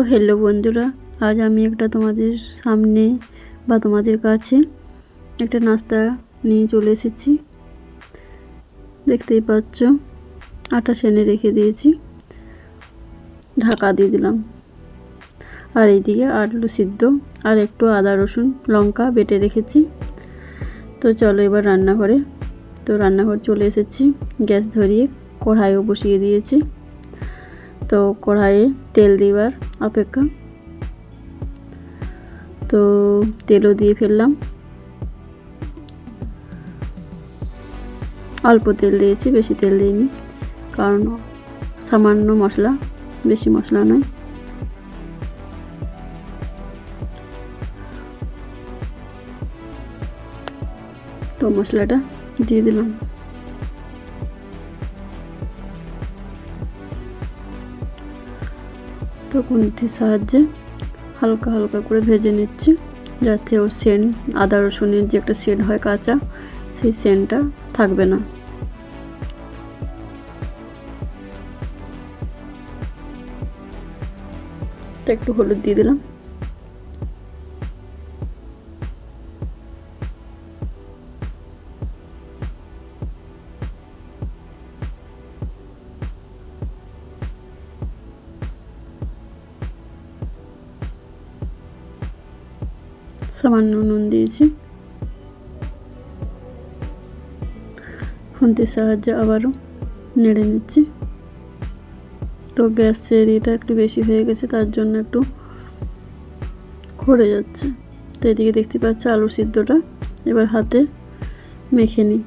তো হ্যালো বন্ধুরা, আজ আমি একটা তোমাদের সামনে বা তোমাদের কাছে একটা নাস্তা নিয়ে চলে এসেছি। দেখতেই পাচ্ছ, আটা সেনে রেখে দিয়েছি, ঢাকা দিয়ে দিলাম। আর এইদিকে আলু সিদ্ধ আর একটু আদা রসুন লঙ্কা বেটে রেখেছি। তো চলো এবার রান্নাঘরে। তো রান্নাঘর চলে এসেছি, গ্যাস ধরিয়ে কড়াইও বসিয়ে দিয়েছি। তো কড়াইয়ে তেল দিবার অপেক্ষা। তো তেলও দিয়ে ফেললাম, অল্প তেল দিয়েছি, বেশি তেল দিইনি, কারণ সামান্য মশলা, বেশি মশলা নয়। তো মশলাটা দিয়ে দিলাম। তো খুন্তির সাহায্যে হালকা হালকা করে ভেজে নিচ্ছি, যাতে ওর সেন্ট, আদা রসুনের যে একটা সেন্ট হয় কাঁচা, সেই সেন্টটা থাকবে না। তো একটু হলুদ দিয়ে দিলাম। সামান্য নুন দিয়েছি। খুন্তির সাহায্যে আবারও নেড়ে নিচ্ছি। তো গ্যাসের এটা একটু বেশি হয়ে গেছে, তার জন্য একটু খড়ে যাচ্ছে। তো এদিকে দেখতে পাচ্ছি আলু সিদ্ধটা এবার হাতে মেখে নিই।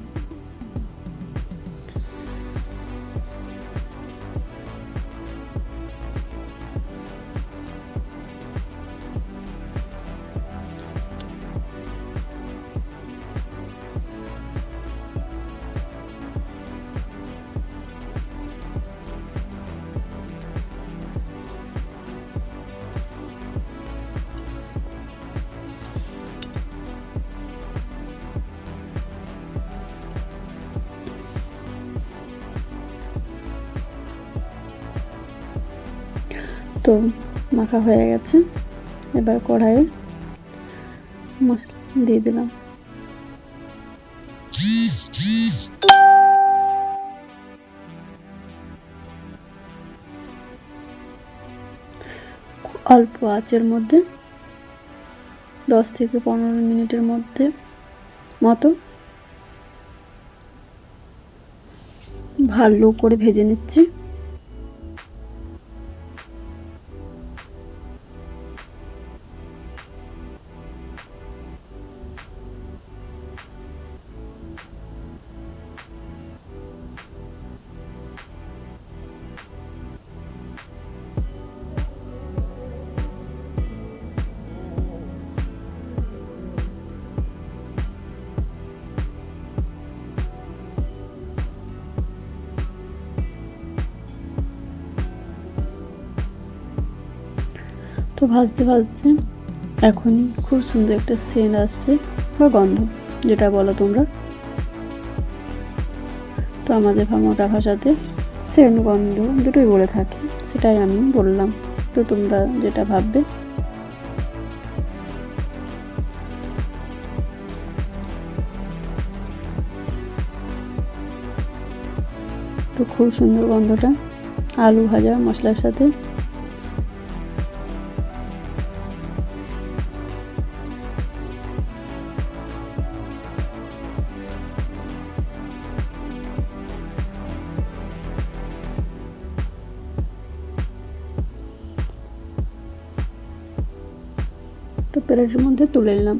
তো মাখা হয়ে গেছে, এবার কড়াইয়ে মশলা দিয়ে দিলাম। অল্প আঁচের মধ্যে 10 থেকে 15 মিনিটের মতো ভালো করে ভেজে নিচ্ছি। তো ভাজতে ভাজতে এখনই খুব সুন্দর একটা সেন্ট আসছে, বা গন্ধ যেটা বলো তোমরা। তো আমাদের মোটা ভাষাতে সেন্ট গন্ধ দুটোই বলে থাকি, সেটাই আমি বললাম। তো তোমরা যেটা ভাববে। তো খুব সুন্দর গন্ধটা আলু ভাজা মশলার সাথে। তো প্লেটের মধ্যে তুলে নিলাম।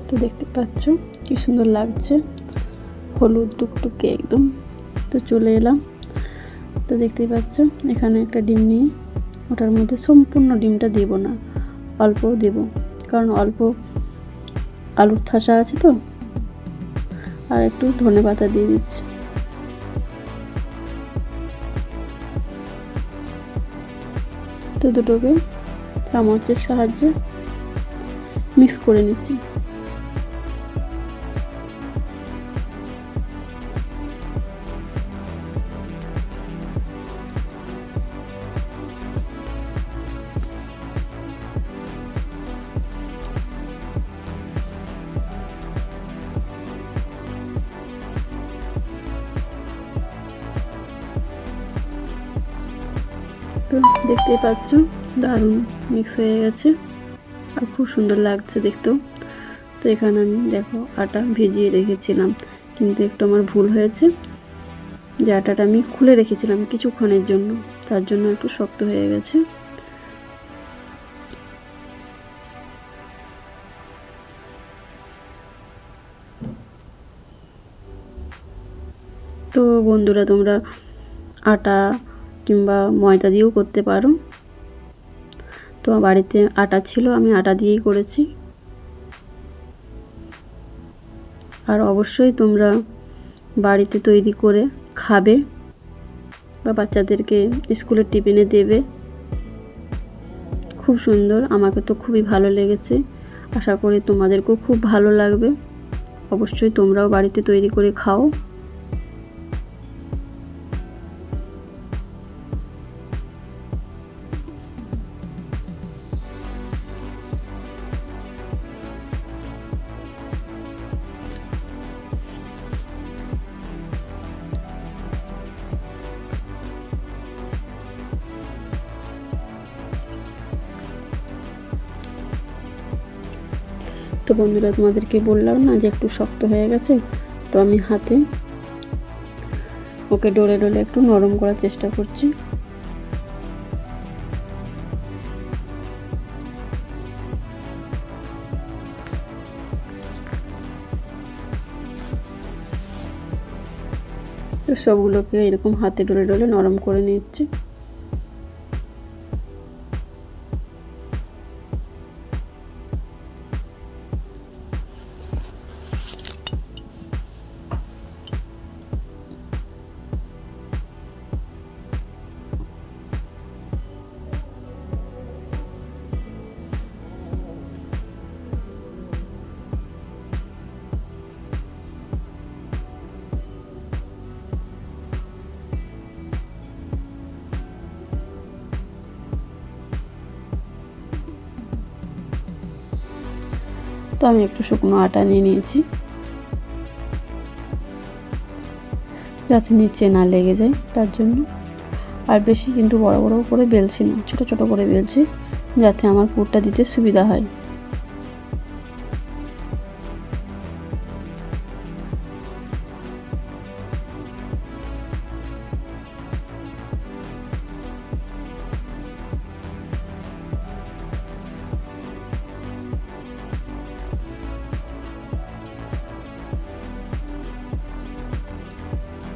তো দেখতে পাচ্ছ কি সুন্দর লাগছে, হলুদ টুকটুকে একদম। তো চলে এলাম। তো দেখতেই পাচ্ছ এখানে একটা ডিম নিয়ে, ওটার মধ্যে সম্পূর্ণ ডিমটা দেব না, অল্প দেব, কারণ অল্প আলুর থাসা আছে। তো আর একটু ধনেপাতা দিয়ে দিচ্ছি। তো দুটোকে চামচের সাহায্যে মিক্স করে নিচ্ছি। তো দেখতেই পাচ্ছ দারুণ মিক্স হয়ে গেছে আর খুব সুন্দর লাগছে দেখতেও। তো এখানে আমি দেখো আটা ভিজিয়ে রেখেছিলাম, কিন্তু একটু আমার ভুল হয়েছে যে আটাটা আমি খুলে রেখেছিলাম কিছুক্ষণের জন্য, তার জন্য একটু শক্ত হয়ে গেছে। তো বন্ধুরা তোমরা আটা কিংবা ময়দা দিয়েও করতে পারো। তো বাড়িতে আটা ছিল, আমি আটা দিয়েই করেছি। আর অবশ্যই তোমরা বাড়িতে তৈরি করে খাবে বা বাচ্চাদেরকে স্কুলের টিফিনে দেবে। খুব সুন্দর, আমাকে তো খুবই ভালো লেগেছে, আশা করি তোমাদেরকেও খুব ভালো লাগবে। অবশ্যই তোমরাও বাড়িতে তৈরি করে খাও। তো বন্ধুরা তোমাদেরকে বললাম না যে একটু শক্ত হয়ে গেছে, তো আমি হাতে ওকে ডলে ডলে একটু নরম করার চেষ্টা করছি। তো সবগুলোকে এরকম হাতে ডলে ডলে নরম করে নিচ্ছি। তো আমি একটু শুকনো আটা নিয়ে নিয়েছি, যাতে নিচে না লেগে যায় তার জন্য। আর বেশি কিন্তু বড় বড় করে বেলছি না, ছোট ছোট করে বেলছি, যাতে আমার পুরটা দিতে সুবিধা হয়।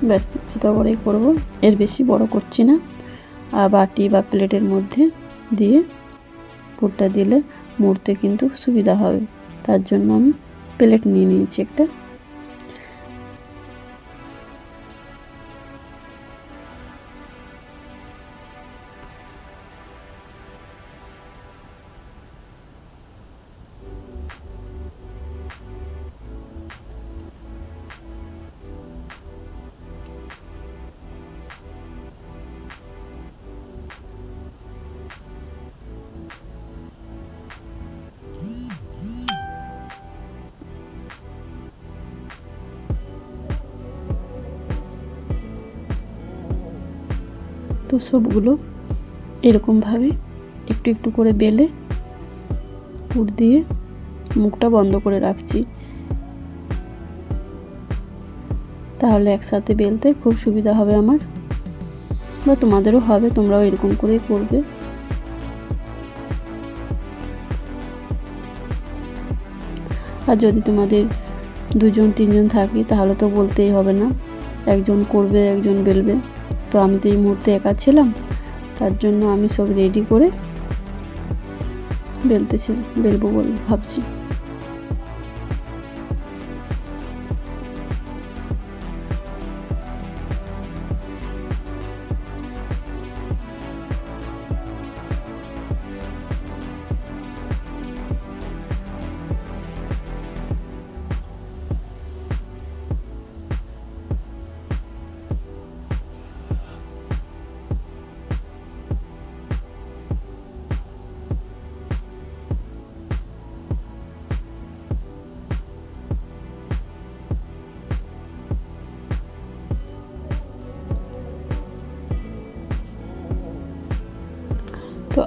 ব্যাস এটা বড়ই করব, এর বেশি বড় করছি না। আর বাটি বা প্লেটের মধ্যে দিয়ে পুরটা দিলে মুড়তে কিন্তু সুবিধা হবে, তার জন্য আমি প্লেট নিয়ে নিয়েছি একটা। তো সবগুলো এরকমভাবে একটু একটু করে বেলে পুর দিয়ে মুখটা বন্ধ করে রাখছি, তাহলে একসাথে বেলতে খুব সুবিধা হবে আমার, বা তোমাদেরও হবে, তোমরাও এরকম করেই করবে। আর যদি তোমাদের 2-3 জন থাকে তাহলে তো বলতেই হবে না, একজন করবে একজন বেলবে। তো আমি তো এই মুহূর্তে একা ছিলাম, তার জন্য আমি সব রেডি করে বেলবো বলে ভাবছি।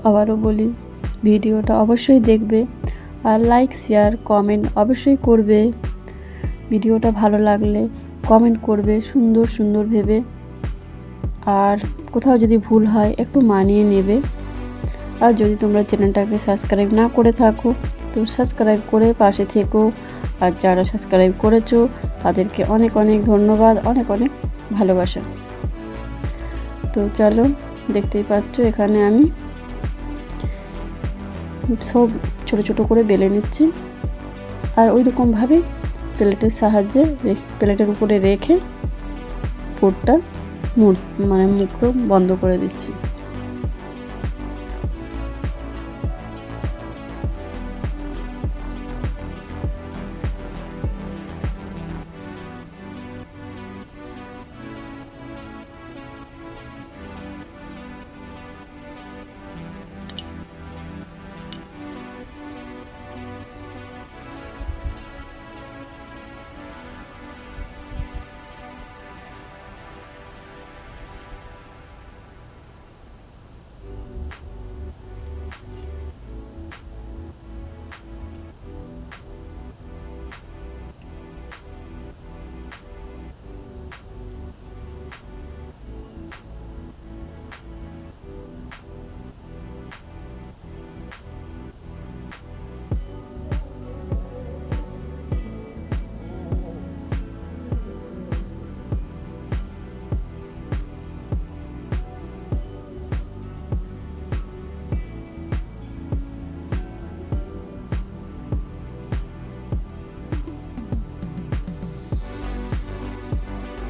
আবারও বলি, ভিডিওটা অবশ্যই দেখবে আর লাইক শেয়ার কমেন্ট অবশ্যই করবে। ভিডিওটা ভালো লাগলে কমেন্ট করবে সুন্দর সুন্দর ভেবে, আর কোথাও যদি ভুল হয় একটু মানিয়ে নেবে। আর যদি তোমরা চ্যানেলটাকে সাবস্ক্রাইব না করে থাকো তো সাবস্ক্রাইব করে পাশে থেকো, আর যারা সাবস্ক্রাইব করেছো তাদেরকে অনেক অনেক ধন্যবাদ, অনেক অনেক ভালোবাসা। তো চলো, দেখতেই পাচ্ছ এখানে আমি সব ছোট ছোট করে বেলে নিচ্ছি, আর ওই রকমভাবে প্লেটের সাহায্যে প্লেটের উপরে রেখে পুরটা মুখটা বন্ধ করে দিচ্ছি।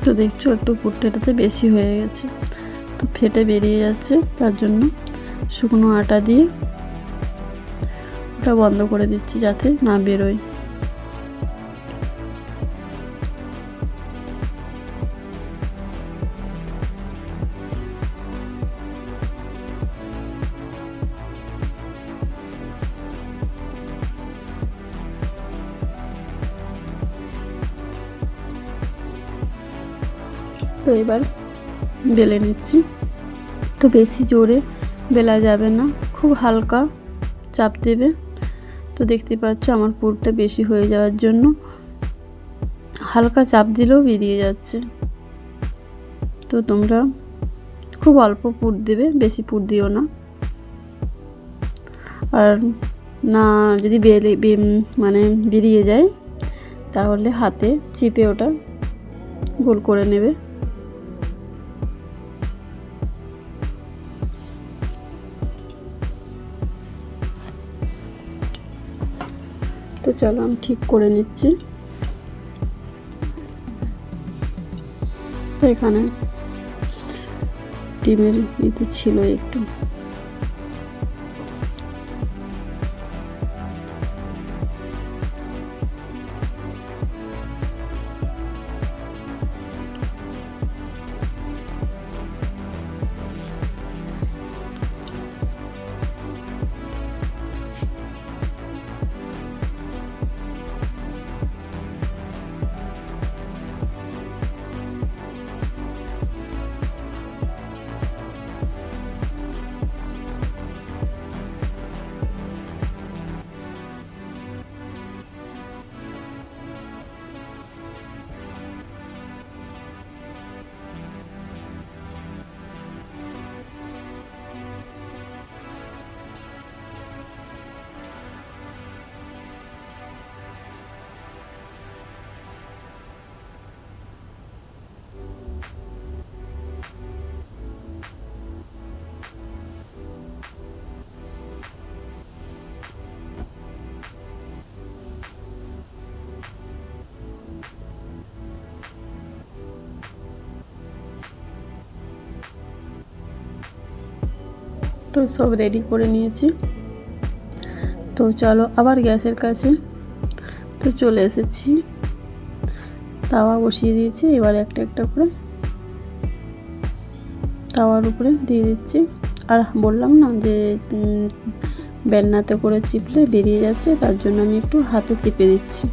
তো দেখছো একটু পুরটাতে বেশি হয়ে গেছে, তো ফেটে বেরিয়ে যাচ্ছে, তার জন্য শুকনো আটা দিয়ে ওটা বন্ধ করে দিচ্ছি যাতে না বেরোয়। তো এবার বেলে নিচ্ছি। তো বেশি জোরে বেলা যাবে না, খুব হালকা চাপ দেবে। তো দেখতে পাচ্ছ আমার পুরটা বেশি হয়ে যাওয়ার জন্য হালকা চাপ দিলেও বেরিয়ে যাচ্ছে। তো তোমরা খুব অল্প পুর দেবে, বেশি পুর দিও না। আর না যদি বেরিয়ে যায় তাহলে হাতে চিপে ওটা গোল করে নেবে। তো চলো আমি ঠিক করে নিচ্ছি। তো এখানে ডিমের নিতে ছিল একটু, তো সব রেডি করে নিয়েছি। তো চলো আবার গ্যাসের কাছে তো চলে এসেছি, তাওয়া বসিয়ে দিয়েছি। এবার একটা একটা করে তাওয়ার উপরে দিয়ে দিচ্ছি। আর বললাম না যে বেলনাতে করে চিপলে বেরিয়ে যাচ্ছে, তার জন্য আমি একটু হাতে চিপে দিচ্ছি।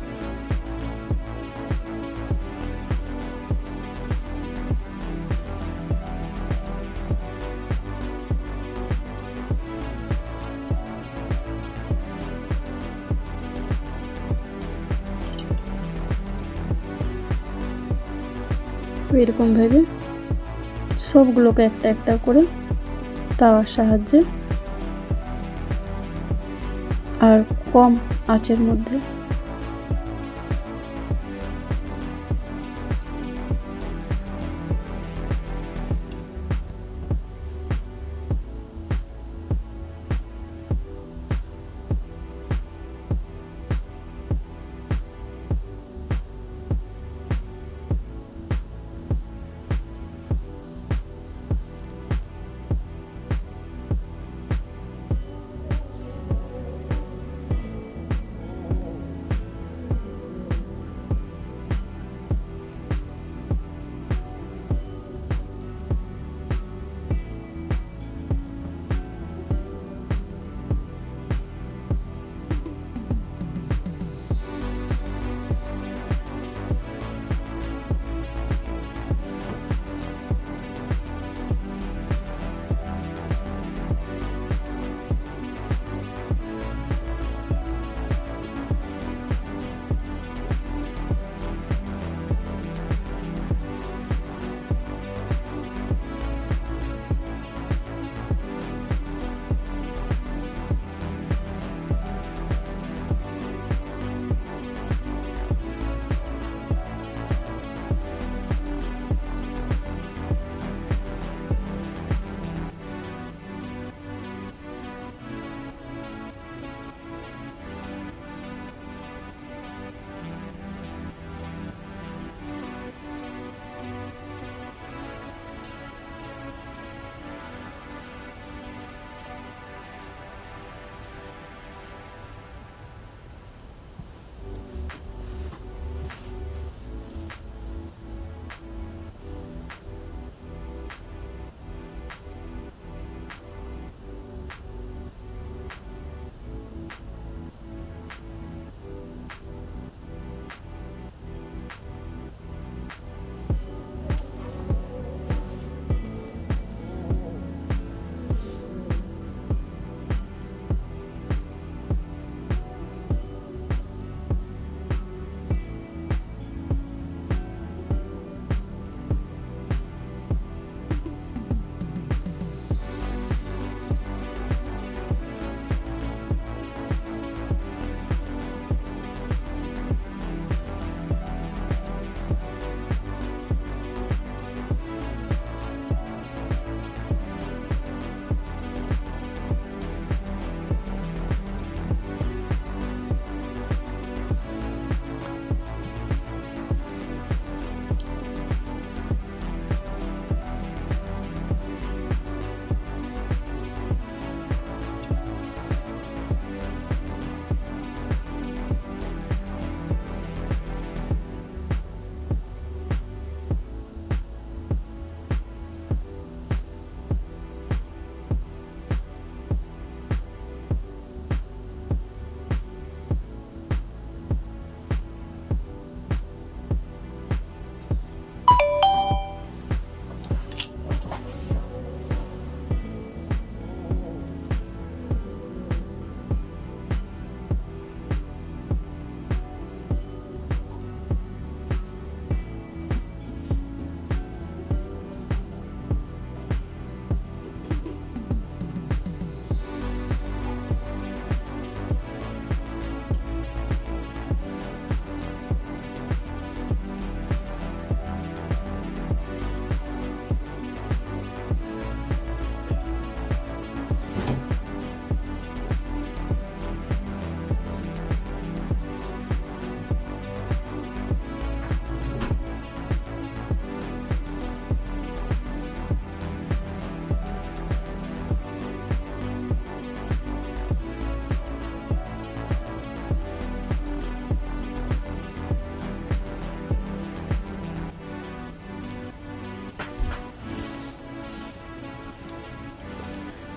এরকমভাবে সবগুলোকে একটা একটা করে তাওয়ার সাহায্যে আর কম আঁচের মধ্যে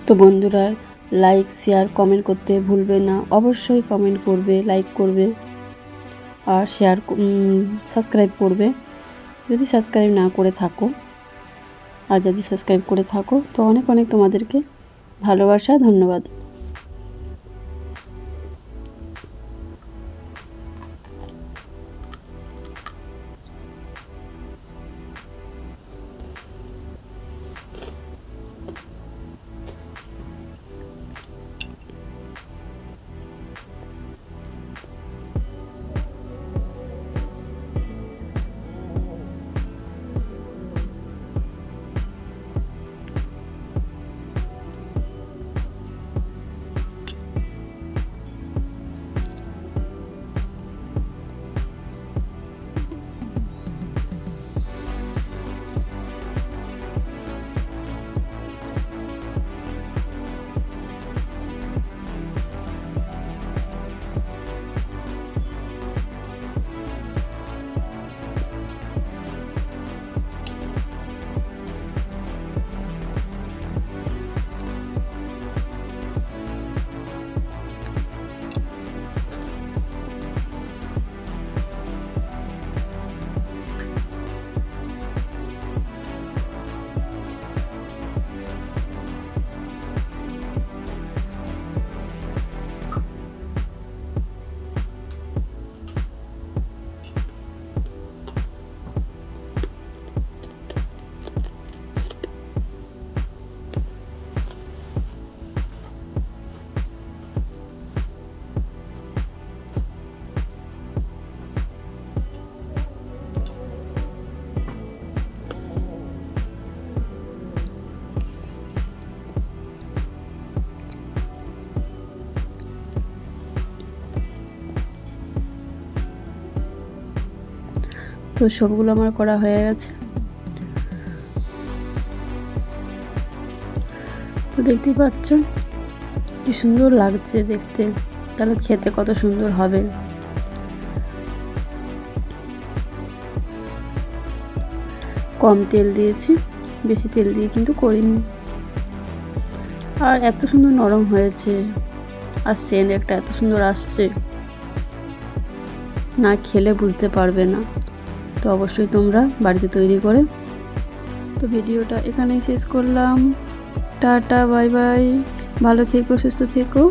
তো বন্ধুরা, লাইক শেয়ার কমেন্ট করতে ভুলবে না, অবশ্যই কমেন্ট করবে, লাইক করবে আর শেয়ার সাবস্ক্রাইব করবে যদি সাবস্ক্রাইব না করে থাকো। আর যদি সাবস্ক্রাইব করে থাকো তো অনেক অনেক তোমাদেরকে ভালোবাসা, ধন্যবাদ। তো সবগুলো আমার করা হয়ে গেছে। তো দেখতেই পাচ্ছ কি সুন্দর লাগছে দেখতে, তাহলে খেতে কত সুন্দর হবে। কম তেল দিয়েছি, বেশি তেল দিয়ে কিন্তু করিনি। আর এত সুন্দর নরম হয়েছে, আর সেন্ট একটা এত সুন্দর আসছে, না খেলে বুঝতে পারবে না। তো অবশ্যই তোমরা বাড়িতে তৈরি করে। তো ভিডিওটা এখানেই শেষ করলাম। টাটা, বাই বাই, ভালো থেকো, সুস্থ থেকো।